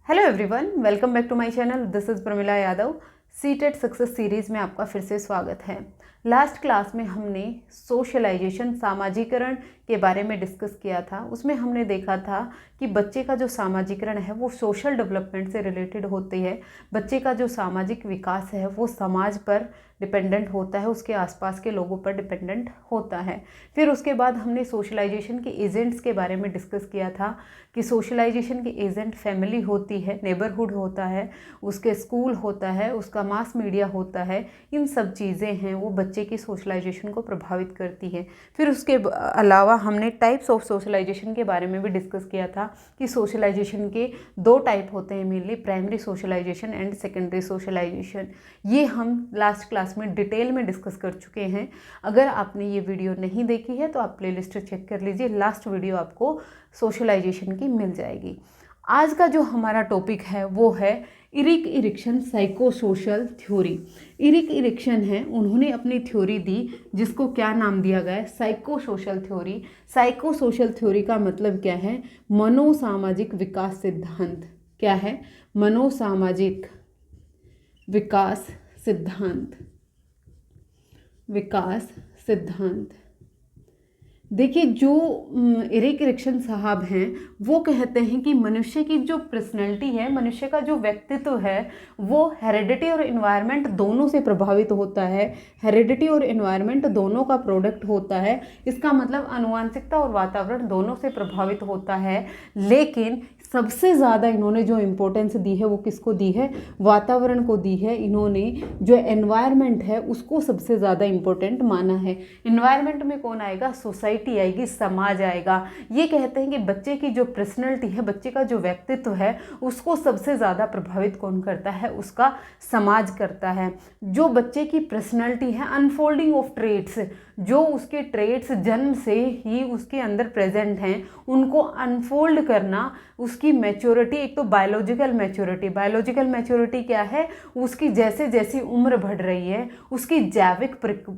Hello everyone, welcome back to my channel. This is Pramila Yadav. CTET success series में आपका फिर से स्वागत है। लास्ट क्लास में हमने सोशलाइजेशन, सामाजिकरण के बारे में डिस्कस किया था। उसमें हमने देखा था कि बच्चे का जो सामाजिकरण है वो सोशल डेवलपमेंट से रिलेटेड होती है। बच्चे का जो सामाजिक विकास है वो समाज पर डिपेंडेंट होता है, उसके आसपास के लोगों पर डिपेंडेंट होता है। फिर उसके बाद हमने सोशलाइजेशन के एजेंट्स के बारे में डिस्कस किया था कि सोशलाइजेशन के एजेंट फैमिली होती है, नेबरहुड होता है, उसके स्कूल होता है, उसका मास मीडिया होता है। इन सब चीज़ें हैं वो बच्चे की सोशलाइजेशन को प्रभावित करती है। फिर उसके अलावा हमने टाइप्स ऑफ सोशलाइजेशन के बारे में भी डिस्कस किया था कि सोशलाइजेशन के दो टाइप होते हैं mainly, primary socialisation and secondary socialisation. ये हम लास्ट क्लास में डिटेल में डिस्कस कर चुके हैं। अगर आपने ये वीडियो नहीं देखी है तो आप प्लेलिस्ट चेक कर लीजिए, लास्ट वीडियो आपको सोशलाइजेशन की मिल जाएगी। आज का जो हमारा टॉपिक है वो है Eric Erikson psycho social theory. Eric Erikson है, उन्होंने अपनी थ्योरी दी जिसको क्या नाम दिया गया है, psycho social theory. Psycho social theory का मतलब क्या है? मनोसामाजिक विकास सिद्धांत। क्या है? मनोसामाजिक विकास सिद्धांत। विकास सिद्धांत। देखिए, जो इरिक इरिक्सन साहब हैं वो कहते हैं कि मनुष्य की जो पर्सनैलिटी है, मनुष्य का जो व्यक्तित्व है वो हेरिडिटी और एनवायरनमेंट दोनों से प्रभावित होता है। हेरिडिटी और एनवायरनमेंट दोनों का प्रोडक्ट होता है। इसका मतलब आनुवंशिकता और वातावरण दोनों से प्रभावित होता है। लेकिन सबसे ज़्यादा इन्होंने जो इम्पोर्टेंस दी है वो किसको दी है? वातावरण को दी है। इन्होंने जो एनवायरनमेंट है उसको सबसे ज़्यादा इम्पोर्टेंट माना है। एनवायरनमेंट में कौन आएगा? सोसाइटी आएगी, समाज आएगा। ये कहते हैं कि बच्चे की जो पर्सनैलिटी है, बच्चे का जो व्यक्तित्व है, उसको सबसे ज़्यादा प्रभावित कौन करता है? उसका समाज करता है। जो बच्चे की पर्सनैलिटी है, अनफोल्डिंग ऑफ ट्रेट्स, जो उसके ट्रेट्स जन्म से ही उसके अंदर प्रेजेंट हैं, उनको अनफोल्ड करना, उसकी मैच्योरिटी, एक तो बायोलॉजिकल मैच्योरिटी क्या है? उसकी जैसे जैसी उम्र बढ़ रही है उसकी जैविक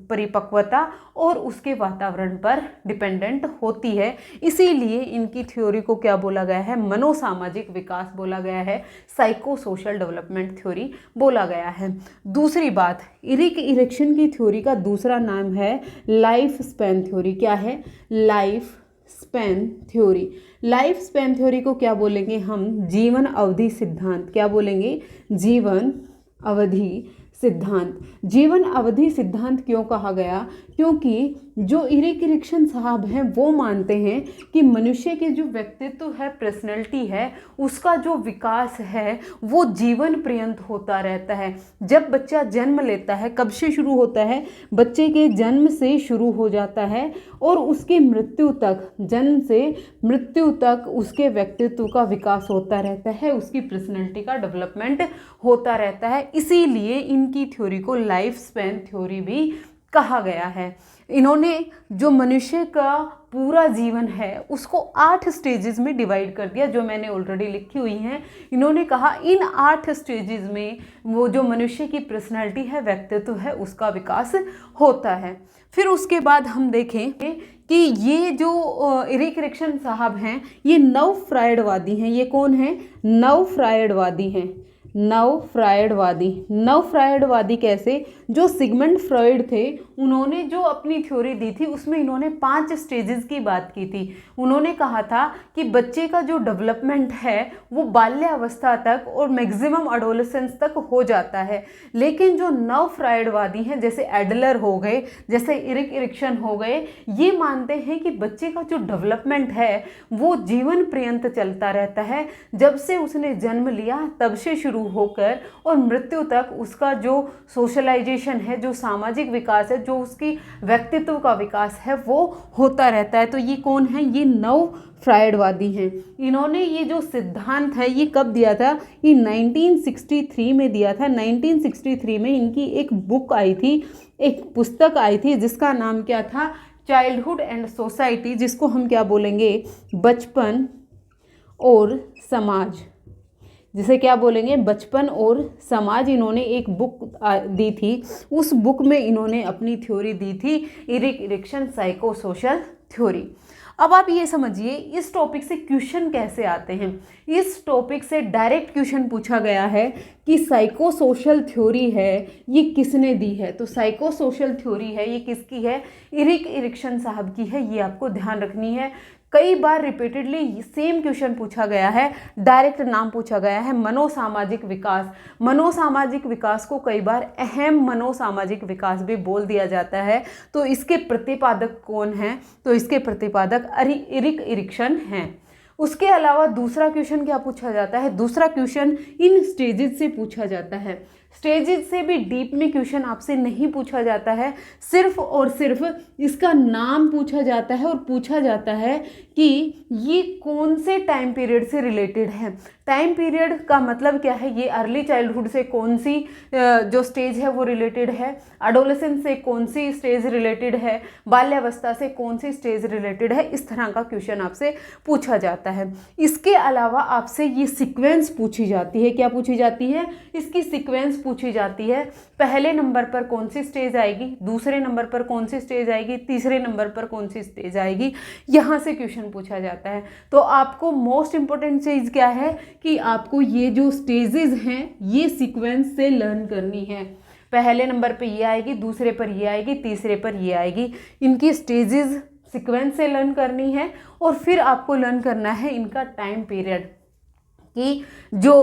परिपक्वता और उसके वातावरण पर डिपेंडेंट होती है। इसीलिए इनकी थ्योरी को क्या बोला गया है? मनोसामाजिक विकास बोला गया है, साइको सोशल डेवलपमेंट थ्योरी बोला गया है। दूसरी बात, इरिक इरिक्सन की थ्योरी का दूसरा नाम है लाइफ स्पैन थ्योरी। क्या है? Life span theory. Life span theory को क्या बोलेंगे हम? जीवन अवधि सिद्धांत। क्या बोलेंगे? जीवन अवधि सिद्धांत। जीवन अवधि सिद्धांत क्यों कहा गया? क्योंकि जो इरिक इरिक्सन साहब हैं वो मानते हैं कि मनुष्य के जो व्यक्तित्व है, पर्सनैलिटी है, उसका जो विकास है वो जीवन पर्यंत होता रहता है। जब बच्चा जन्म लेता है, कब से शुरू होता है? बच्चे के जन्म से शुरू हो जाता है और उसकी मृत्यु तक, जन्म से मृत्यु तक उसके व्यक्तित्व का विकास होता रहता है, उसकी पर्सनैलिटी का डेवलपमेंट होता रहता है। इसीलिए इनकी थ्योरी को लाइफ स्पैन थ्योरी भी कहा गया है। इन्होंने जो मनुष्य का पूरा जीवन है उसको 8 स्टेजेस में डिवाइड कर दिया, जो मैंने ऑलरेडी लिखी हुई हैं। इन्होंने कहा इन 8 स्टेजेस में वो जो मनुष्य की पर्सनैलिटी है, व्यक्तित्व है, उसका विकास होता है। फिर उसके बाद हम देखें कि ये जो इरिक इरिक्सन साहब हैं ये नव फ्रायडवादी हैं। ये कौन है? नव फ्रायडवादी हैं। नव फ्रायडवादी कैसे? जो सिगमंड फ्रॉइड थे उन्होंने जो अपनी थ्योरी दी थी उसमें इन्होंने 5 स्टेजेस की बात की थी। उन्होंने कहा था कि बच्चे का जो डेवलपमेंट है वो बाल्यावस्था तक और मैक्सिमम एडोलेसेंस तक हो जाता है। लेकिन जो नव फ्रायडवादी हैं, जैसे एडलर हो गए, जैसे इरिक इरिक्सन हो गए, ये मानते हैं कि बच्चे का जो डेवलपमेंट है वो जीवन पर्यंत चलता रहता है। जब से उसने जन्म लिया तब से शुरू होकर और मृत्यु तक उसका जो सोशलाइजेशन है, जो सामाजिक विकास है, जो उसकी व्यक्तित्व का विकास है वो होता रहता है। तो ये कौन है? ये नव फ्रायडवादी हैं। इन्होंने ये जो सिद्धांत है ये कब दिया था? ये 1963 में दिया था। 1963 में इनकी एक बुक आई थी, एक पुस्तक आई थी जिसका नाम क्या था? चाइल्डहुड एंड सोसाइटी, जिसको हम क्या बोलेंगे? बचपन और समाज। जिसे क्या बोलेंगे? बचपन और समाज। इन्होंने एक बुक दी थी, उस बुक में इन्होंने अपनी थ्योरी दी थी, Eric Erikson psycho social theory. अब आप ये समझिए इस टॉपिक से क्वेश्चन कैसे आते हैं। इस टॉपिक से डायरेक्ट क्वेश्चन पूछा गया है कि साइको सोशल थ्योरी है ये किसने दी है। तो साइको सोशल थ्योरी है ये किसकी है, इरिक इरिक्सन साहब की है, ये आपको ध्यान रखनी है। कई बार रिपीटेडली सेम क्वेश्चन पूछा गया है, डायरेक्ट नाम पूछा गया है मनोसामाजिक विकास। मनोसामाजिक विकास को कई बार अहम मनोसामाजिक विकास भी बोल दिया जाता है। तो इसके प्रतिपादक कौन हैं, तो इसके प्रतिपादक इरिक इरिक्सन हैं। उसके अलावा दूसरा क्वेश्चन क्या पूछा जाता है, दूसरा क्वेश्चन इन स्टेजेस से पूछा जाता है। स्टेजेस से भी डीप में क्वेश्चन आपसे नहीं पूछा जाता है, सिर्फ और सिर्फ इसका नाम पूछा जाता है और पूछा जाता है कि ये कौन से टाइम पीरियड से रिलेटेड है। टाइम पीरियड का मतलब क्या है, ये अर्ली चाइल्डहुड से कौन सी जो स्टेज है वो रिलेटेड है, एडोलेसेंस से कौन सी स्टेज रिलेटेड है, बाल्यावस्था से कौन सी स्टेज रिलेटेड है, इस तरह का क्वेश्चन आपसे पूछा जाता है। इसके अलावा आपसे ये सीक्वेंस पूछी जाती है, क्या पूछी जाती है, इसकी सीक्वेंस पूछी जाती है। पहले नंबर पर कौन सी स्टेज आएगी, दूसरे नंबर पर कौन सी स्टेज आएगी, तीसरे नंबर पर कौन सी स्टेज आएगी, यहाँ से क्वेश्चन पूछा जाता है। तो आपको मोस्ट इंपॉर्टेंट चीज़ क्या है कि आपको ये जो स्टेजेस हैं ये सीक्वेंस से लर्न करनी है। पहले नंबर पे ये आएगी, दूसरे पर ये आएगी, तीसरे पर ये आएगी, इनकी स्टेजेस सीक्वेंस से लर्न करनी है। और फिर आपको लर्न करना है इनका टाइम पीरियड कि जो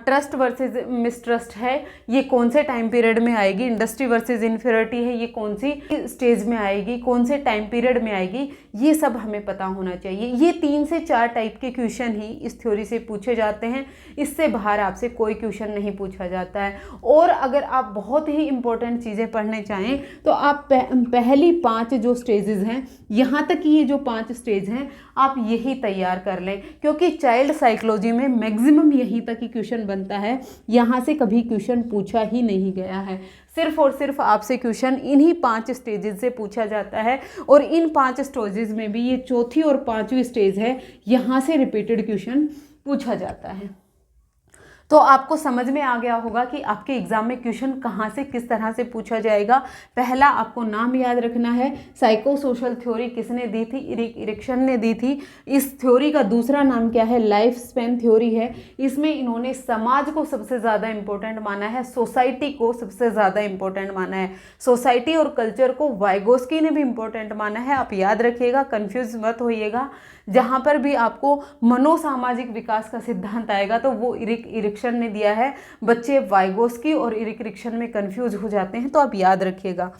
ट्रस्ट वर्सेस मिसट्रस्ट है ये कौन से टाइम पीरियड में आएगी, इंडस्ट्री वर्सेस इन्फीरियरिटी है ये कौन सी स्टेज में आएगी, कौन से टाइम पीरियड में आएगी, ये सब हमें पता होना चाहिए। ये 3 से 4 टाइप के क्वेश्चन ही इस थ्योरी से पूछे जाते हैं, इससे बाहर आपसे कोई क्वेश्चन नहीं पूछा जाता है। और अगर आप बहुत ही इंपॉर्टेंट चीज़ें पढ़ने चाहें तो आप पहली 5 जो स्टेजेस हैं, यहाँ तक की ये जो 5 स्टेज हैं आप यही तैयार कर लें, क्योंकि चाइल्ड साइकोलॉजी में मैक्सिमम यहीं तक ही क्वेश्चन बनता है, यहाँ से कभी क्वेश्चन पूछा ही नहीं गया है। सिर्फ और सिर्फ आपसे क्वेश्चन इन्हीं 5 स्टेजेस से पूछा जाता है और इन 5 स्टेजेस में भी ये चौथी और 5वीं स्टेज है, यहाँ से रिपीटेड क्वेश्चन पूछा जाता है। तो आपको समझ में आ गया होगा कि आपके एग्जाम में क्वेश्चन कहाँ से किस तरह से पूछा जाएगा। पहला आपको नाम याद रखना है, साइको सोशल थ्योरी किसने दी थी, इरिक इरिक्सन ने दी थी। इस थ्योरी का दूसरा नाम क्या है, लाइफ स्पैन थ्योरी है। इसमें इन्होंने समाज को सबसे ज़्यादा इम्पोर्टेंट माना है, सोसाइटी को सबसे ज़्यादा इम्पोर्टेंट माना है, सोसाइटी और कल्चर को वाइगोस्की ने भी इम्पोर्टेंट माना है। आप याद रखिएगा, कन्फ्यूज मत होइएगा। जहाँ पर भी आपको मनोसामाजिक विकास का सिद्धांत आएगा तो वो इरिक इरिक्सन ने दिया है। बच्चे वाइगोस्की और इरिक इरिक्सन में कंफ्यूज हो जाते हैं, तो आप याद रखिएगा।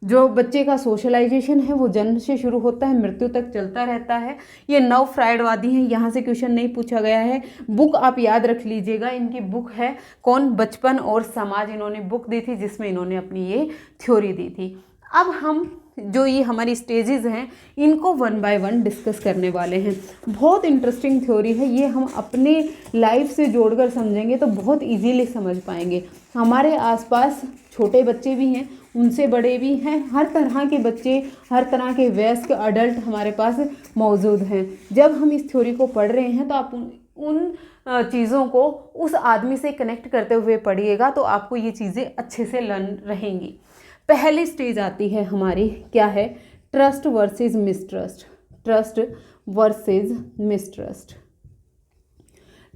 जो बच्चे का सोशलाइजेशन है वो जन्म से शुरू होता है, मृत्यु तक चलता रहता है। ये नव फ्राइडवादी हैं, यहाँ से क्वेश्चन नहीं पूछा गया है। बुक आप याद रख लीजिएगा, इनकी बुक है कौन, बचपन और समाज, इन्होंने बुक दी थी जिसमें इन्होंने अपनी ये थ्योरी दी थी। अब हम जो ये हमारी स्टेजेस हैं इनको 1 बाय 1 डिस्कस करने वाले हैं। बहुत इंटरेस्टिंग थ्योरी है ये, हम अपने लाइफ से जोड़कर समझेंगे तो बहुत इजीली समझ पाएंगे। हमारे आसपास छोटे बच्चे भी हैं, उनसे बड़े भी हैं, हर तरह के बच्चे, हर तरह के वयस्क अडल्ट हमारे पास मौजूद हैं। जब हम इस थ्योरी को पढ़ रहे हैं तो आप उन चीज़ों को उस आदमी से कनेक्ट करते हुए पढ़िएगा तो आपको ये चीज़ें अच्छे से लर्न रहेंगी। पहली स्टेज आती है हमारी, क्या है, trust versus mistrust. Trust versus mistrust,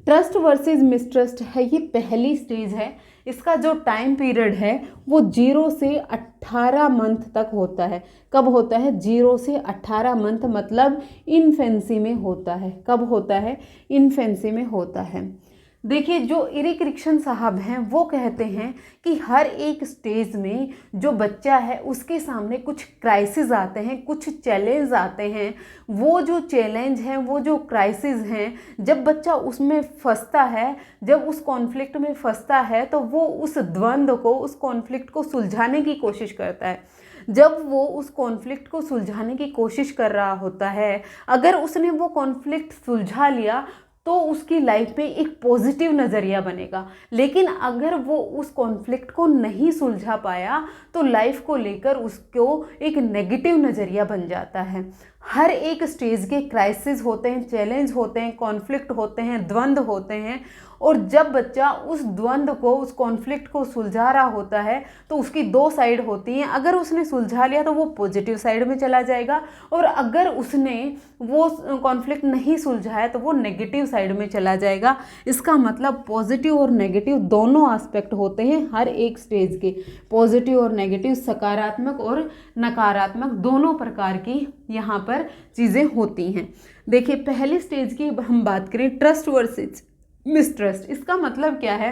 trust versus mistrust है ये पहली स्टेज है। इसका जो टाइम पीरियड है वो 0 से 18 मंथ तक होता है। कब होता है, 0 से 18 मंथ, मतलब इन्फेंसी में होता है। कब होता है, इन्फेंसी में होता है। देखिए, जो इरिक इरिक्सन साहब हैं वो कहते हैं कि हर एक स्टेज में जो बच्चा है उसके सामने कुछ क्राइसिस आते हैं, कुछ चैलेंज आते हैं। वो जो चैलेंज हैं, वो जो क्राइसिस हैं, जब बच्चा उसमें फंसता है, जब उस कॉन्फ्लिक्ट में फंसता है तो वो उस द्वंद्व को, उस कॉन्फ्लिक्ट को सुलझाने की कोशिश करता है। जब वो उस कॉन्फ्लिक्ट को सुलझाने की कोशिश कर रहा होता है, अगर उसने वो कॉन्फ्लिक्ट सुलझा लिया तो उसकी लाइफ में एक पॉजिटिव नज़रिया बनेगा। लेकिन अगर वो उस कॉन्फ्लिक्ट को नहीं सुलझा पाया तो लाइफ को लेकर उसको एक नेगेटिव नज़रिया बन जाता है। हर एक स्टेज के क्राइसिस होते हैं, चैलेंज होते हैं, कॉन्फ्लिक्ट होते हैं, द्वंद्व होते हैं। और जब बच्चा उस द्वंद्व को, उस कॉन्फ्लिक्ट को सुलझा रहा होता है तो उसकी दो साइड होती हैं। अगर उसने सुलझा लिया तो वो पॉजिटिव साइड में चला जाएगा, और अगर उसने वो कॉन्फ्लिक्ट नहीं सुलझाया तो वो नेगेटिव साइड में चला जाएगा। इसका मतलब पॉजिटिव और नेगेटिव दोनों एस्पेक्ट होते हैं हर एक स्टेज के। पॉजिटिव और नेगेटिव, सकारात्मक और नकारात्मक दोनों प्रकार की यहाँ पर चीज़ें होती हैं। देखिए पहली स्टेज की हम बात करें, ट्रस्ट वर्सेस मिसट्रस्ट। इसका मतलब क्या है?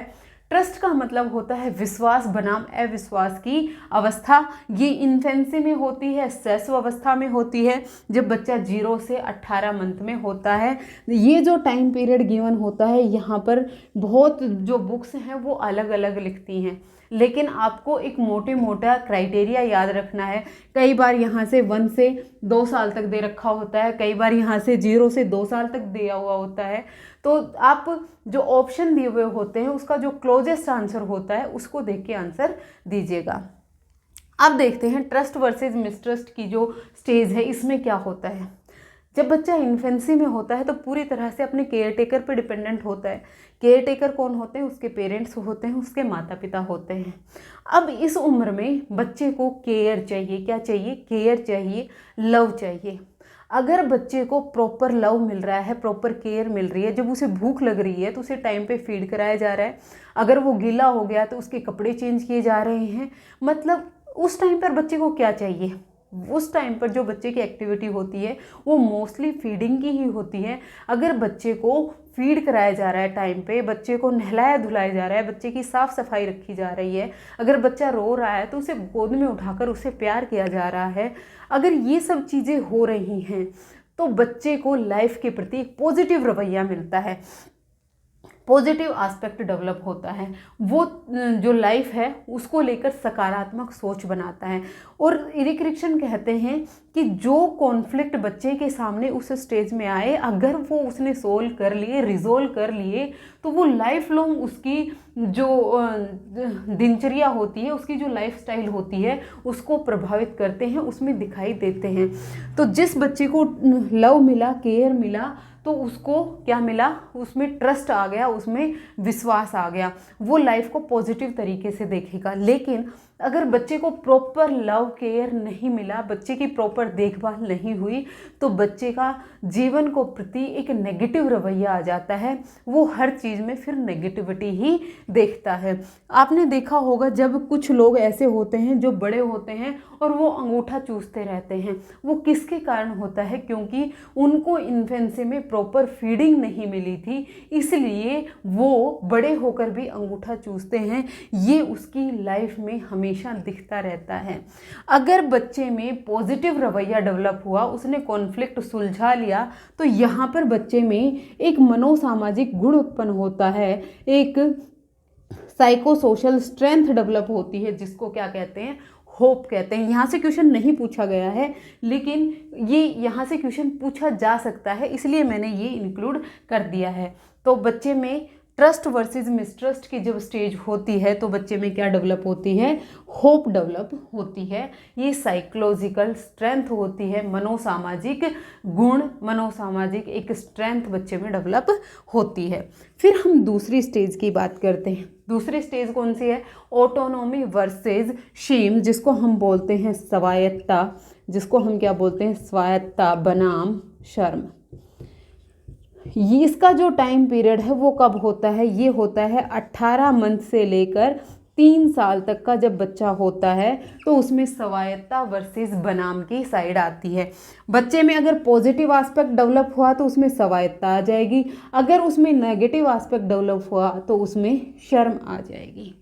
ट्रस्ट का मतलब होता है विश्वास बनाम अविश्वास की अवस्था। ये इन्फेंसी में होती है, शैशव अवस्था में होती है, जब बच्चा 0 से 18 मंथ में होता है। ये जो टाइम पीरियड गिवन होता है, यहाँ पर बहुत जो बुक्स हैं वो अलग अलग लिखती हैं, लेकिन आपको एक मोटा क्राइटेरिया याद रखना है। कई बार यहाँ से 1 से 2 साल तक दे रखा होता है, कई बार यहाँ से 0 से 2 साल तक दिया हुआ होता है। तो आप जो ऑप्शन दिए हुए होते हैं उसका जो क्लोजेस्ट आंसर होता है उसको देख के आंसर दीजिएगा। अब देखते हैं ट्रस्ट वर्सेस मिसट्रस्ट की जो स्टेज है, इसमें क्या होता है। जब बच्चा इन्फेंसी में होता है तो पूरी तरह से अपने केयर टेकर पर डिपेंडेंट होता है। केयर टेकर कौन होते हैं? उसके पेरेंट्स होते हैं, उसके माता पिता होते हैं। अब इस उम्र में बच्चे को केयर चाहिए। क्या चाहिए? केयर चाहिए, लव चाहिए। अगर बच्चे को प्रॉपर लव मिल रहा है, प्रॉपर केयर मिल रही है, जब उसे भूख लग रही है तो उसे टाइम पे फीड कराया जा रहा है, अगर वो गीला हो गया तो उसके कपड़े चेंज किए जा रहे हैं, मतलब उस टाइम पर बच्चे को क्या चाहिए? उस टाइम पर जो बच्चे की एक्टिविटी होती है वो मोस्टली फीडिंग की ही होती है। अगर बच्चे को फीड कराया जा रहा है टाइम पे, बच्चे को नहलाया धुलाया जा रहा है, बच्चे की साफ़ सफाई रखी जा रही है, अगर बच्चा रो रहा है तो उसे गोद में उठाकर उसे प्यार किया जा रहा है, अगर ये सब चीज़ें हो रही हैं तो बच्चे को लाइफ के प्रति एक पॉजिटिव रवैया मिलता है, पॉजिटिव एस्पेक्ट डेवलप होता है। वो जो लाइफ है उसको लेकर सकारात्मक सोच बनाता है। और एरिक एरिक्सन कहते हैं कि जो कॉन्फ्लिक्ट बच्चे के सामने उस स्टेज में आए, अगर वो उसने सोल्व कर लिए, रिजोल्व कर लिए, तो वो लाइफ लॉन्ग उसकी जो दिनचर्या होती है, उसकी जो लाइफस्टाइल होती है उसको प्रभावित करते हैं, उसमें दिखाई देते हैं। तो जिस बच्चे को लव मिला, केयर मिला, तो उसको क्या मिला? उसमें ट्रस्ट आ गया, उसमें विश्वास आ गया, वो लाइफ को पॉजिटिव तरीके से देखेगा। लेकिन अगर बच्चे को प्रॉपर लव केयर नहीं मिला, बच्चे की प्रॉपर देखभाल नहीं हुई, तो बच्चे का जीवन को प्रति एक नेगेटिव रवैया आ जाता है। वो हर चीज़ में फिर नेगेटिविटी ही देखता है। आपने देखा होगा जब कुछ लोग ऐसे होते हैं जो बड़े होते हैं और वो अंगूठा चूसते रहते हैं, वो किसके कारण होता है? क्योंकि उनको इन्फेंसी में प्रॉपर फीडिंग नहीं मिली थी, इसलिए वो बड़े होकर भी अंगूठा चूसते हैं। ये उसकी लाइफ में हमेशा दिखता रहता है। अगर बच्चे में पॉजिटिव रवैया डेवलप हुआ, उसने कॉन्फ्लिक्ट सुलझा लिया, तो यहाँ पर बच्चे में एक मनोसामाजिक गुण उत्पन्न होता है, एक साइको सोशल स्ट्रेंथ डेवलप होती है, जिसको क्या कहते हैं? होप कहते हैं। यहाँ से क्वेश्चन नहीं पूछा गया है, लेकिन ये यहाँ से क्वेश्चन पूछा जा सकता है, इसलिए मैंने ये इंक्लूड कर दिया है। तो बच्चे में ट्रस्ट वर्सेस मिसट्रस्ट की जब स्टेज होती है तो बच्चे में क्या डेवलप होती है? होप डेवलप होती है। ये साइकोलॉजिकल स्ट्रेंथ होती है, मनोसामाजिक गुण, मनोसामाजिक एक स्ट्रेंथ बच्चे में डेवलप होती है। फिर हम दूसरी स्टेज की बात करते हैं। दूसरी स्टेज कौन सी है? ऑटोनॉमी वर्सेस शेम, जिसको हम बोलते हैं स्वायत्ता, जिसको हम क्या बोलते हैं? स्वायत्ता बनाम शर्म। ये इसका जो टाइम पीरियड है वो कब होता है? ये होता है 18 मंथ से लेकर 3 साल तक का जब बच्चा होता है, तो उसमें स्वायत्ता वर्सेस बनाम की साइड आती है। बच्चे में अगर पॉजिटिव एस्पेक्ट डेवलप हुआ तो उसमें स्वायत्ता आ जाएगी, अगर उसमें नेगेटिव एस्पेक्ट डेवलप हुआ तो उसमें शर्म आ जाएगी।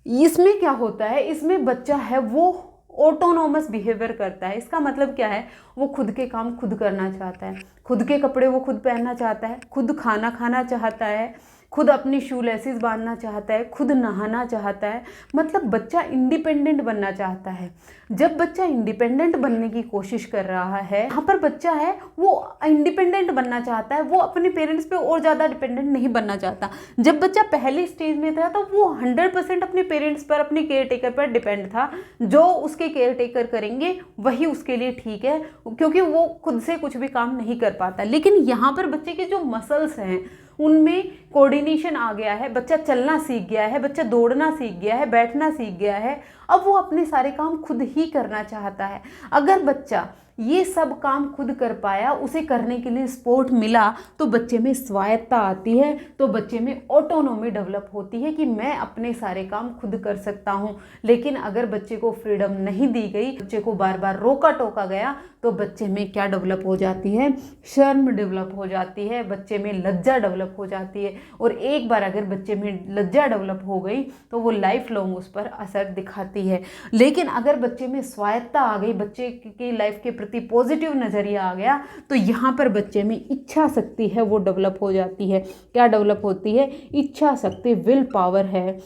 इसमें क्या होता है? इसमें बच्चा है वो ऑटोनोमस बिहेवियर करता है। इसका मतलब क्या है? वो खुद के काम खुद करना चाहता है, खुद के कपड़े वो खुद पहनना चाहता है, खुद खाना खाना चाहता है, खुद अपनी शू लेसिस बांधना चाहता है, खुद नहाना चाहता है, मतलब बच्चा इंडिपेंडेंट बनना चाहता है। जब बच्चा इंडिपेंडेंट बनने की कोशिश कर रहा है, यहाँ पर बच्चा है वो इंडिपेंडेंट बनना चाहता है, वो अपने पेरेंट्स पे और ज़्यादा डिपेंडेंट नहीं बनना चाहता। जब बच्चा पहले स्टेज में था तो वो 100% अपने पेरेंट्स पर, अपने केयर टेकर पर डिपेंड था। जो उसके केयर टेकर करेंगे वही उसके लिए ठीक है, क्योंकि वो खुद से कुछ भी काम नहीं कर पाता। लेकिन यहाँ पर बच्चे के जो मसल्स हैं उनमें कोऑर्डिनेशन आ गया है, बच्चा चलना सीख गया है, बच्चा दौड़ना सीख गया है, बैठना सीख गया है, अब वो अपने सारे काम खुद ही करना चाहता है। अगर बच्चा ये सब काम खुद कर पाया, उसे करने के लिए सपोर्ट मिला, तो बच्चे में स्वायत्तता आती है, तो बच्चे में ऑटोनॉमी डेवलप होती है कि मैं अपने सारे काम खुद कर सकता हूँ। लेकिन अगर बच्चे को फ्रीडम नहीं दी गई, बच्चे को बार बार रोका टोका गया, तो बच्चे में क्या डेवलप हो जाती है, शर्म डेवलप हो जाती है, बच्चे में लज्जा डेवलप हो जाती है। और एक बार अगर बच्चे में लज्जा डेवलप हो गई तो वो लाइफ लॉन्ग उस पर असर दिखाती है। लेकिन अगर बच्चे में स्वायत्तता आ गई, बच्चे की लाइफ के प्रति पॉजिटिव नज़रिया आ गया, तो यहाँ पर बच्चे में इच्छा शक्ति है वो डेवलप हो जाती है। क्या डेवलप होती है, इच्छा शक्ति, विल पावर है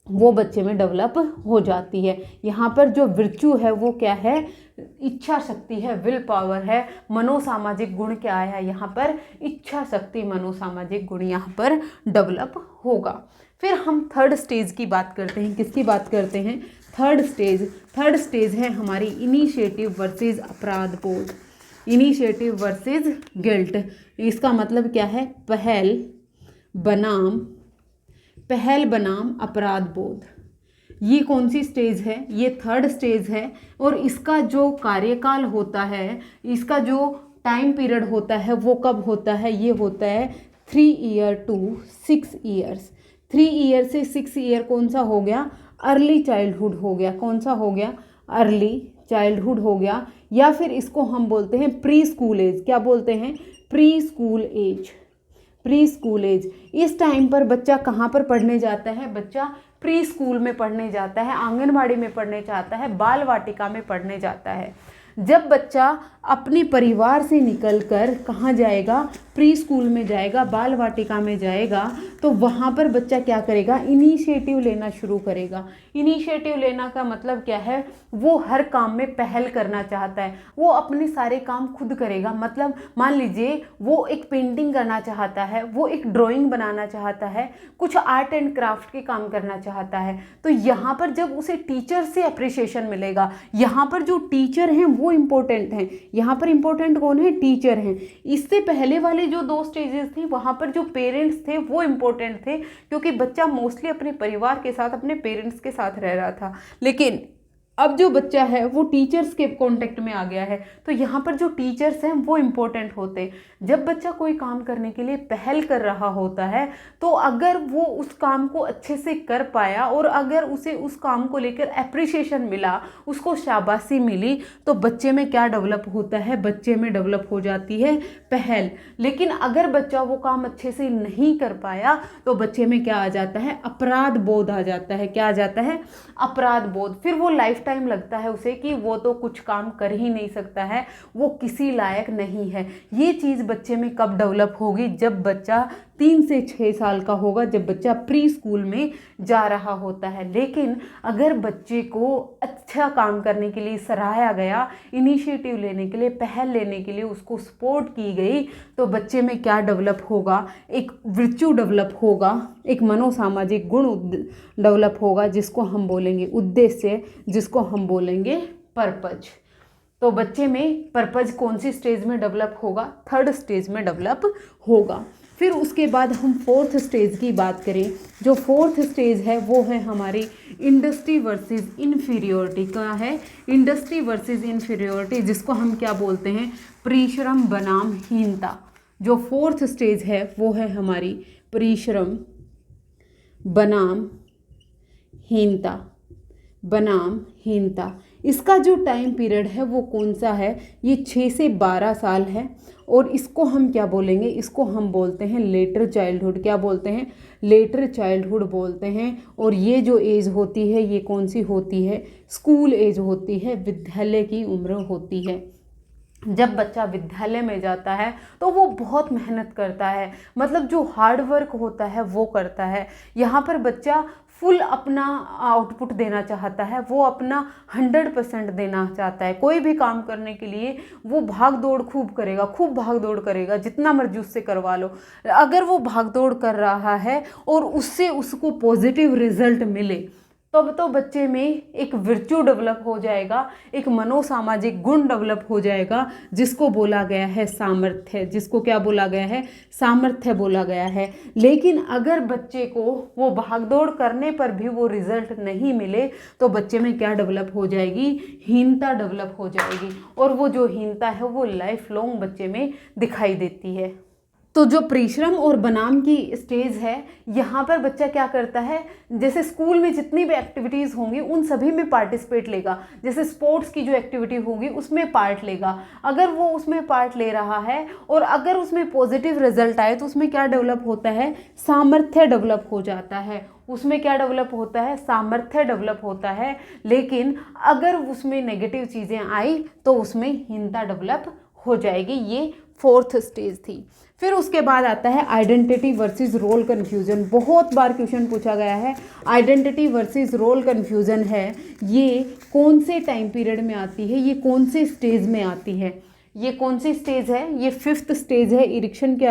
वो बच्चे में डेवलप हो जाती है। यहाँ पर जो विर्चू है वो क्या है, इच्छा शक्ति है, विल पावर है। मनोसामाजिक गुण क्या आया यहाँ पर, इच्छा शक्ति, मनोसामाजिक गुण यहाँ पर डेवलप होगा। फिर हम थर्ड स्टेज की बात करते हैं। किसकी बात करते हैं, थर्ड स्टेज है हमारी इनिशिएटिव वर्सेस अपराध बोध, इनिशिएटिव वर्सेस गिल्ट। इसका मतलब क्या है, पहल बनाम अपराध बोध। ये कौन सी स्टेज है, ये थर्ड स्टेज है। और इसका जो कार्यकाल होता है, इसका जो टाइम पीरियड होता है वो कब होता है, ये होता है 3 ईयर टू 6 ईयर्स। 3 ईयर से 6 ईयर कौन सा हो गया, अर्ली चाइल्डहुड हो गया। कौन सा हो गया, अर्ली चाइल्डहुड हो गया। या फिर इसको हम बोलते हैं प्री स्कूल एज। क्या बोलते हैं, pre school age. Pre school age, इस टाइम पर बच्चा कहाँ पर पढ़ने जाता है, बच्चा प्री स्कूल में पढ़ने जाता है, आंगनबाड़ी में पढ़ने जाता है, बाल वाटिका में पढ़ने जाता है। जब बच्चा अपने परिवार से निकलकर कहाँ जाएगा, प्री स्कूल में जाएगा, बाल वाटिका में जाएगा, तो वहाँ पर बच्चा क्या करेगा, इनिशिएटिव लेना शुरू करेगा। इनिशिएटिव लेना का मतलब क्या है, वो हर काम में पहल करना चाहता है, वो अपने सारे काम खुद करेगा। मतलब मान लीजिए वो एक पेंटिंग करना चाहता है, वो एक ड्राइंग बनाना चाहता है, कुछ आर्ट एंड क्राफ्ट के काम करना चाहता है, तो यहाँ पर जब उसे टीचर से अप्रिसिएशन मिलेगा, यहाँ पर जो टीचर हैं वो इम्पोर्टेंट हैं। यहाँ पर इम्पोर्टेंट कौन है, टीचर हैं। इससे पहले वाले जो 2 स्टेजेस थी वहाँ पर जो पेरेंट्स थे वो इम्पोर्टेंट थे, क्योंकि बच्चा मोस्टली अपने परिवार के साथ, अपने पेरेंट्स के साथ रह रहा था। लेकिन अब जो बच्चा है वो टीचर्स के कांटेक्ट में आ गया है, तो यहाँ पर जो टीचर्स हैं वो इम्पोर्टेंट होते। जब बच्चा कोई काम करने के लिए पहल कर रहा होता है, तो अगर वो उस काम को अच्छे से कर पाया और अगर उसे उस काम को लेकर एप्रिसिएशन मिला, उसको शाबाशी मिली, तो बच्चे में क्या डेवलप होता है, बच्चे में डेवलप हो जाती है पहल। लेकिन अगर बच्चा वो काम अच्छे से नहीं कर पाया, तो बच्चे में क्या आ जाता है, अपराध बोध आ जाता है। क्या आ जाता है, अपराध बोध। फिर वो लाइफ टाइम लगता है उसे कि वो तो कुछ काम कर ही नहीं सकता है, वो किसी लायक नहीं है। ये चीज़ बच्चे में कब डेवलप होगी, जब बच्चा 3 से 6 साल का होगा, जब बच्चा प्री स्कूल में जा रहा होता है। लेकिन अगर बच्चे को अच्छा काम करने के लिए सराहा गया, इनिशिएटिव लेने के लिए, पहल लेने के लिए उसको सपोर्ट की गई, तो बच्चे में क्या डेवलप होगा, एक विर्चू डेवलप होगा, एक मनोसामाजिक गुण डेवलप होगा, जिसको हम बोलेंगे उद्देश्य, जिसको हम बोलेंगे पर्पज। तो बच्चे में पर्पज कौन सी स्टेज में डेवलप होगा, थर्ड स्टेज में डेवलप होगा। फिर उसके बाद हम फोर्थ स्टेज की बात करें। जो फोर्थ स्टेज है वो है हमारी इंडस्ट्री वर्सेस इन्फीरियोरिटी का है, इंडस्ट्री वर्सेस इन्फीरियोरिटी, जिसको हम क्या बोलते हैं, परिश्रम बनाम हीनता। जो फोर्थ स्टेज है वो है हमारी परिश्रम बनाम हीनता, बनाम हीनता। इसका जो टाइम पीरियड है वो कौन सा है, ये 6 से 12 साल है। और इसको हम क्या बोलेंगे, इसको हम बोलते हैं लेटर चाइल्डहुड। क्या बोलते हैं, लेटर चाइल्डहुड बोलते हैं। और ये जो एज होती है ये कौन सी होती है, स्कूल एज होती है, विद्यालय की उम्र होती है। जब बच्चा विद्यालय में जाता है तो वो बहुत मेहनत करता है, मतलब जो हार्ड वर्क होता है वो करता है। यहाँ पर बच्चा फुल अपना आउटपुट देना चाहता है, वो अपना 100% देना चाहता है। कोई भी काम करने के लिए वो भाग दौड़ खूब करेगा, खूब भाग दौड़ करेगा, जितना मर्जी उससे करवा लो। अगर वो भाग दौड़ कर रहा है और उससे उसको पॉजिटिव रिजल्ट मिले, तब तो बच्चे में एक विर्च्यू डेवलप हो जाएगा, एक मनोसामाजिक गुण डेवलप हो जाएगा, जिसको बोला गया है सामर्थ्य। जिसको क्या बोला गया है? सामर्थ्य बोला गया है। लेकिन अगर बच्चे को वो भागदौड़ करने पर भी वो रिजल्ट नहीं मिले तो बच्चे में क्या डेवलप हो जाएगी? हीनता डेवलप हो जाएगी। और वो जो हीनता है वो लाइफ लॉन्ग बच्चे में दिखाई देती है। तो जो परिश्रम और बनाम की स्टेज है, यहाँ पर बच्चा क्या करता है, जैसे स्कूल में जितनी भी एक्टिविटीज़ होंगी उन सभी में पार्टिसिपेट लेगा। जैसे स्पोर्ट्स की जो एक्टिविटी होगी उसमें पार्ट लेगा। अगर वो उसमें पार्ट ले रहा है और अगर उसमें पॉजिटिव रिजल्ट आए तो उसमें क्या डेवलप होता है? सामर्थ्य डेवलप हो जाता है। उसमें क्या डेवलप होता है? सामर्थ्य डेवलप होता है। लेकिन अगर उसमें नेगेटिव चीज़ें आई तो उसमें हीनता डेवलप हो जाएगी। ये 4th स्टेज थी। फिर उसके बाद आता है आइडेंटिटी वर्सेस रोल कन्फ्यूजन। बहुत बार क्वेश्चन पूछा गया है, आइडेंटिटी वर्सेस रोल कन्फ्यूजन है, ये कौन से टाइम पीरियड में आती है, ये कौन से स्टेज में आती है? ये कौन सी स्टेज है? ये 5th स्टेज है इरिक्शन के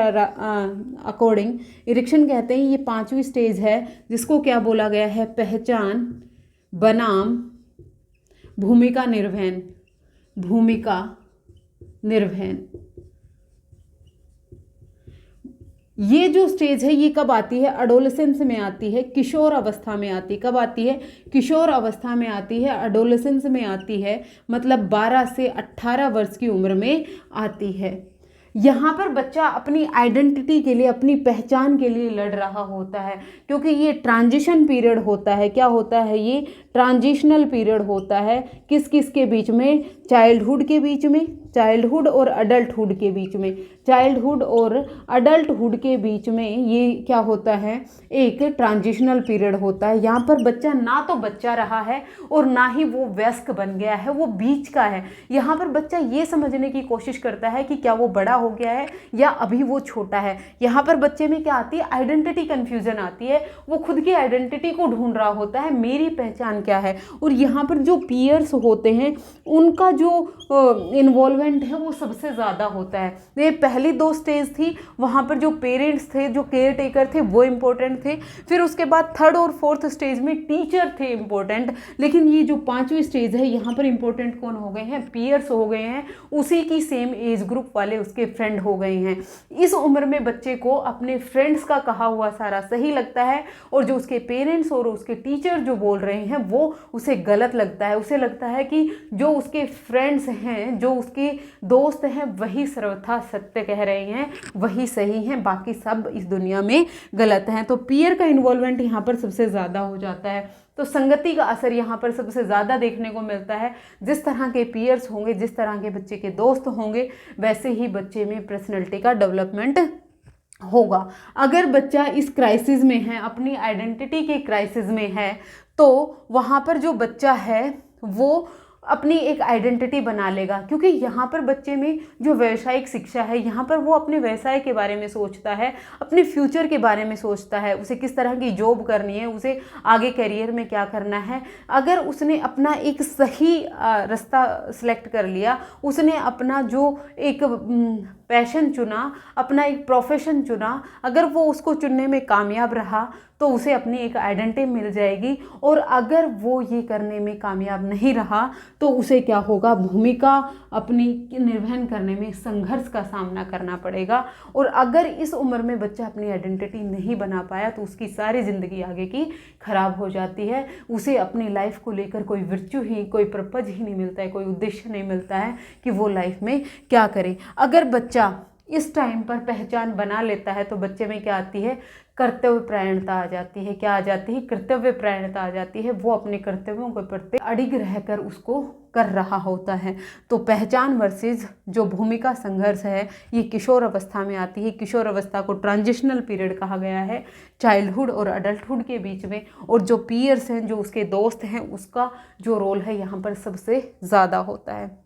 अकॉर्डिंग। इरिक्शन कहते हैं ये 5वीं स्टेज है, जिसको क्या बोला गया है? पहचान बनाम भूमिका निर्वहन। भूमिका निर्वहन। ये जो स्टेज है ये कब आती है? एडोलेसेंस में आती है, किशोर अवस्था में आती है। कब आती है? किशोर अवस्था में आती है, एडोलेसेंस में आती है, मतलब 12 से 18 वर्ष की उम्र में आती है। यहाँ पर बच्चा अपनी आइडेंटिटी के लिए, अपनी पहचान के लिए लड़ रहा होता है, क्योंकि ये ट्रांजिशन पीरियड होता है। क्या होता है? ये ट्रांजिशनल पीरियड होता है। किस किस के बीच में? चाइल्डहुड के बीच में, चाइल्डहुड और अडल्टहुड के बीच में, चाइल्डहुड और अडल्टहुड के बीच में ये क्या होता है? एक ट्रांजिशनल पीरियड होता है। यहाँ पर बच्चा ना तो बच्चा रहा है और ना ही वो वयस्क बन गया है, वो बीच का है। यहाँ पर बच्चा ये समझने की कोशिश करता है कि क्या वो बड़ा हो गया है या अभी वो छोटा है। यहाँ पर बच्चे में क्या आती है? आइडेंटिटी कन्फ्यूजन आती है। वो खुद की आइडेंटिटी को ढूंढ रहा होता है, मेरी पहचान क्या है। और यहाँ पर जो पीयर्स होते हैं उनका जो इन्वॉल्वमेंट है वो सबसे ज़्यादा होता है। ये पहली 2 स्टेज थी, वहाँ पर जो पेरेंट्स थे, जो केयर टेकर थे, वो इम्पोर्टेंट थे। फिर उसके बाद 3rd और 4th स्टेज में टीचर थे इम्पोर्टेंट। लेकिन ये जो 5वीं स्टेज है, यहाँ पर इम्पोर्टेंट कौन हो गए हैं? पीयर्स हो गए हैं, उसी की सेम एज ग्रुप वाले उसके फ्रेंड हो गए हैं। इस उम्र में बच्चे को अपने फ्रेंड्स का कहा हुआ सारा सही लगता है और जो उसके पेरेंट्स और उसके टीचर जो बोल रहे हैं वो उसे गलत लगता है। उसे लगता है कि जो उसके फ्रेंड्स हैं, जो उसके दोस्त हैं, वही सर्वथा सत्य कह रहे हैं, वही सही हैं, बाकी सब इस दुनिया में गलत हैं। तो पीयर का इन्वॉल्वमेंट यहाँ पर सबसे ज़्यादा हो जाता है। तो संगति का असर यहाँ पर सबसे ज़्यादा देखने को मिलता है। जिस तरह के पीयर्स होंगे, जिस तरह के बच्चे के दोस्त होंगे, वैसे ही बच्चे में पर्सनैलिटी का डेवलपमेंट होगा। अगर बच्चा इस क्राइसिस में है, अपनी आइडेंटिटी के क्राइसिस में है, तो वहाँ पर जो बच्चा है वो अपनी एक आइडेंटिटी बना लेगा। क्योंकि यहाँ पर बच्चे में जो व्यावसायिक शिक्षा है, यहाँ पर वो अपने व्यवसाय के बारे में सोचता है, अपने फ्यूचर के बारे में सोचता है, उसे किस तरह की जॉब करनी है, उसे आगे करियर में क्या करना है। अगर उसने अपना एक सही रास्ता सिलेक्ट कर लिया, उसने अपना जो एक पैशन चुना, अपना एक प्रोफेशन चुना, अगर वो उसको चुनने में कामयाब रहा तो उसे अपनी एक आइडेंटिटी मिल जाएगी। और अगर वो ये करने में कामयाब नहीं रहा तो उसे क्या होगा? भूमिका अपनी निर्वहन करने में संघर्ष का सामना करना पड़ेगा। और अगर इस उम्र में बच्चा अपनी आइडेंटिटी नहीं बना पाया तो उसकी सारी ज़िंदगी आगे की खराब हो जाती है। उसे अपनी लाइफ को लेकर कोई वर्च्यू ही, कोई पर्पज ही नहीं मिलता है, कोई उद्देश्य नहीं मिलता है कि वो लाइफ में क्या करे। अगर बच्चा इस टाइम पर पहचान बना लेता है तो बच्चे में क्या आती है? कर्तव्य परायणता आ जाती है। क्या आ जाती है? कर्तव्य परायणता आ जाती है। वो अपने कर्तव्यों के प्रति अडिग रहकर उसको कर रहा होता है। तो पहचान वर्सेस जो भूमिका संघर्ष है, ये किशोर अवस्था में आती है। किशोर अवस्था को ट्रांजिशनल पीरियड कहा गया है, चाइल्डहुड और अडल्टहुड के बीच में। और जो पीयर्स हैं, जो उसके दोस्त हैं, उसका जो रोल है यहाँ पर सबसे ज़्यादा होता है।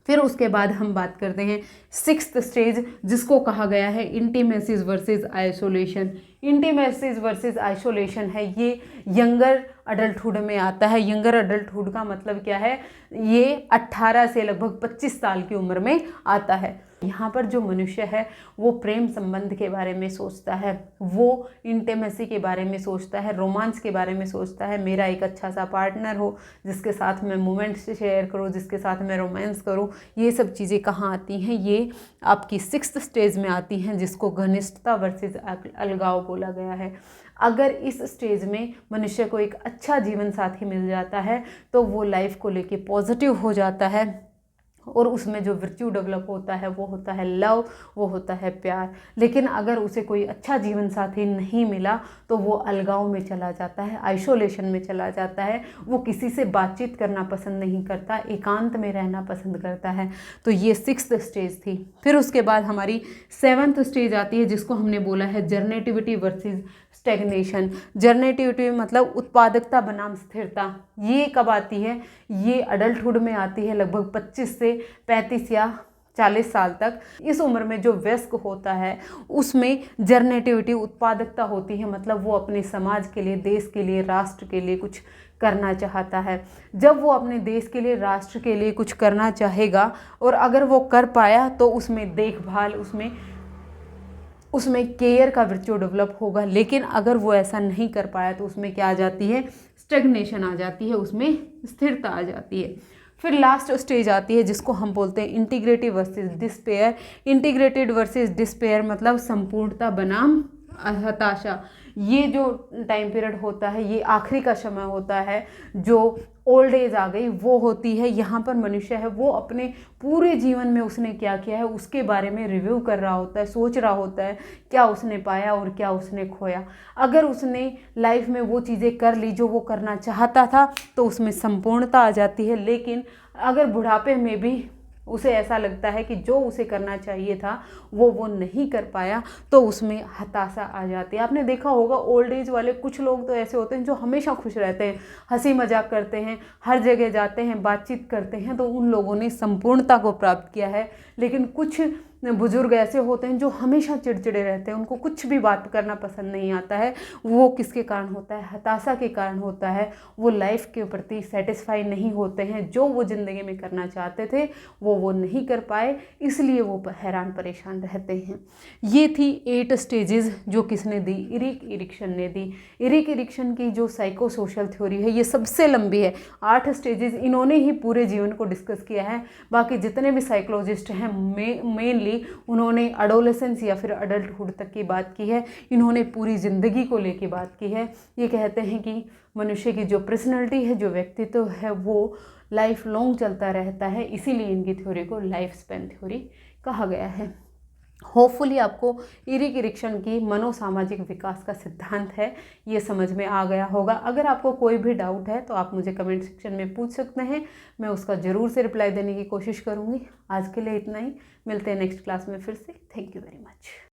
फिर उसके बाद हम बात करते हैं सिक्स्थ स्टेज, जिसको कहा गया है intimacies versus isolation. Intimacies versus isolation है, ये यंगर अडल्टहुड में आता है। यंगर अडल्टहुड का मतलब क्या है, ये 18 से लगभग 25 साल की उम्र में आता है। यहाँ पर जो मनुष्य है वो प्रेम संबंध के बारे में सोचता है, वो इंटीमेसी के बारे में सोचता है, रोमांस के बारे में सोचता है। मेरा एक अच्छा सा पार्टनर हो जिसके साथ मैं मोमेंट्स शेयर करूँ, जिसके साथ मैं रोमांस करूँ। ये सब चीज़ें कहाँ आती हैं, ये आपकी सिक्स्थ स्टेज में आती हैं, जिसको घनिष्ठता वर्सेस अलगाव बोला गया है। अगर इस स्टेज में मनुष्य को एक अच्छा जीवन साथी मिल जाता है तो वो लाइफ को लेके पॉजिटिव हो जाता है, और उसमें जो वर्च्यू डेवलप होता है वो होता है लव, वो होता है प्यार। लेकिन अगर उसे कोई अच्छा जीवन साथी नहीं मिला तो वो अलगाव में चला जाता है, आइसोलेशन में चला जाता है। वो किसी से बातचीत करना पसंद नहीं करता, एकांत में रहना पसंद करता है। तो ये सिक्स्थ स्टेज थी। फिर उसके बाद हमारी सेवन्थ स्टेज आती है, जिसको हमने बोला है जर्नेटिविटी वर्सेस स्टेग्नेशन। जर्नेटिविटी मतलब उत्पादकता बनाम स्थिरता। ये कब आती है, ये अडल्टहुड में आती है, लगभग 25 से 35 या 40 साल तक। इस उम्र में जो वयस्क होता है उसमें जर्नेटिविटी उत्पादकता होती है, मतलब वो अपने समाज के लिए, देश के लिए, राष्ट्र के लिए कुछ करना चाहता है। जब वो अपने देश के लिए, राष्ट्र के लिए कुछ करना चाहेगा और अगर वो कर पाया तो उसमें देखभाल, उसमें केयर का वर्च्यू डेवलप होगा। लेकिन अगर वो ऐसा नहीं कर पाया तो उसमें क्या आ जाती है, स्टेग्नेशन आ जाती है, उसमें स्थिरता आ जाती है। फिर लास्ट स्टेज आती है जिसको हम बोलते हैं integrative versus despair. Integrated versus despair मतलब संपूर्णता बनाम हताशा। ये जो टाइम पीरियड होता है ये आखिरी का समय होता है, जो ओल्ड एज आ गई वो होती है। यहाँ पर मनुष्य है वो अपने पूरे जीवन में उसने क्या किया है उसके बारे में रिव्यू कर रहा होता है, सोच रहा होता है क्या उसने पाया और क्या उसने खोया। अगर उसने लाइफ में वो चीज़ें कर ली जो वो करना चाहता था तो उसमें संपूर्णता आ जाती है। लेकिन अगर बुढ़ापे में भी उसे ऐसा लगता है कि जो उसे करना चाहिए था वो नहीं कर पाया तो उसमें हताशा आ जाती है। आपने देखा होगा ओल्ड एज वाले कुछ लोग तो ऐसे होते हैं जो हमेशा खुश रहते हैं, हंसी मजाक करते हैं, हर जगह जाते हैं, बातचीत करते हैं, तो उन लोगों ने संपूर्णता को प्राप्त किया है। लेकिन कुछ बुजुर्ग ऐसे होते हैं जो हमेशा चिड़चिड़े रहते हैं, उनको कुछ भी बात करना पसंद नहीं आता है। वो किसके कारण होता है, हताशा के कारण होता है। वो लाइफ के प्रति सेटिस्फाई नहीं होते हैं, जो वो ज़िंदगी में करना चाहते थे वो नहीं कर पाए, इसलिए वो हैरान परेशान रहते हैं। ये थी 8 स्टेजेस जो किसने दी, इरिक इरिक्सन ने दी। इरिक इरिक्सन की जो साइको सोशल थ्योरी है ये सबसे लंबी है, 8 स्टेजेस इन्होंने ही पूरे जीवन को डिस्कस किया है। बाकी जितने भी साइकोलॉजिस्ट हैं मेनली उन्होंने एडोलेसेंस या फिर अडल्टहुड तक की बात की है, इन्होंने पूरी ज़िंदगी को लेके बात की है। ये कहते हैं कि मनुष्य की जो पर्सनैलिटी है, जो व्यक्तित्व है, वो लाइफ लॉन्ग चलता रहता है, इसीलिए इनकी थ्योरी को लाइफ स्पैन थ्योरी कहा गया है। होपफुली आपको इरिक इरिक्सन की मनोसामाजिक विकास का सिद्धांत है ये समझ में आ गया होगा। अगर आपको कोई भी डाउट है तो आप मुझे कमेंट सेक्शन में पूछ सकते हैं, मैं उसका ज़रूर से रिप्लाई देने की कोशिश करूँगी। आज के लिए इतना ही, मिलते हैं नेक्स्ट क्लास में फिर से। Thank you very much.